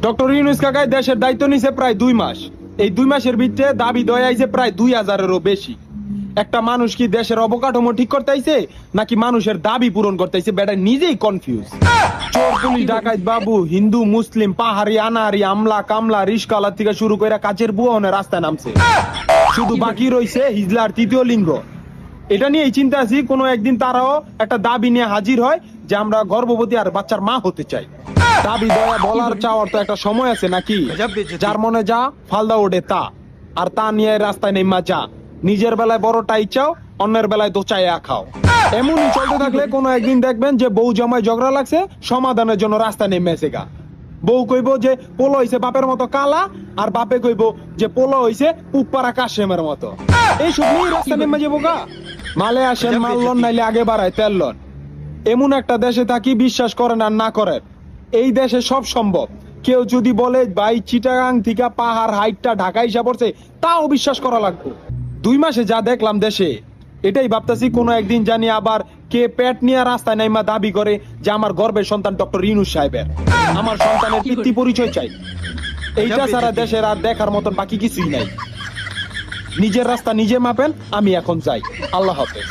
Doctor Yunus কাকাই দেশের দায়িত্ব নিছে প্রায় 2 মাস। এই 2 মাসের ভিতরে দাবি দয় আইছে প্রায় 2000-এরও বেশি। একটা মানুষ কি দেশের অবকাঠামো ঠিক করতে আইছে নাকি মানুষের দাবি পূরণ করতে আইছে, বেটা নিজেই কনফিউজ। চোর পুলিশ ডাকাত বাবু, হিন্দু মুসলিম, পাহাড়ি আনাহারি, আমলা কামলা, রিস্কাওয়ালা থেকে শুরু করে কাচের বুয়া রাস্তায় নামছে। শুধু বাকি রইছে হিজলার তৃতীয় লিঙ্গ। এটা নিয়ে চিন্তা আছি কোনো একদিন তারাও একটা দাবি নিয়ে হাজির হয় যে আমরা গর্ভবতী আর বাচ্চার মা হতে চাই। দাবি দয়া বলার চাওয়ার তো একটা সময় আছে নাকি? যার মনে যা ফালদা ওঠে তা, আর তা নিয়ে রাস্তায় নেমা যা। নিজের বেলায় বড়টাই চাও, অন্যের বেলায় দোচাইয়া খাও। এমনই চলতে থাকলে কোনো একদিন দেখবেন যে বউ জামাই ঝগড়া লাগছে, সমাধানের জন্য রাস্তায় নেমেছে গা। বউ কইব যে পোলো হইছে বাপের মতো কালা, আর বাপে কইব যে পোলো হইছে পুপারা কাশেমের মতো। এই সব নিয়ে রাস্তা নেমে যাবো গা। মালে আসেন মাল্লন, নাইলে আগে বাড়ায় তেললন। এমন একটা দেশে থাকি, বিশ্বাস করেন আর না করেন, এই দেশে সব সম্ভব। কেউ যদি বলে ভাই চিটাগাং থেকে পাহাড় হাইটটা ঢাকা হিসাব পড়ছে, তাও বিশ্বাস করা লাগবে। 2 মাসে যা দেখলাম দেশে, এটাই ভাবতেছি কোনো একদিন জানি আবার কে পেট নিয়ে রাস্তায় নাইমা দাবি করে যে আমার গর্বের সন্তান ডক্টর ইউনূস সাহেবের। আমার সন্তানের পিতৃ পরিচয় চাই। এইটা ছাড়া দেশের আর দেখার মতন বাকি কিছুই নাই। নিজের রাস্তা নিজে মাপেন। আমি এখন যাই। আল্লাহ হাফেজ।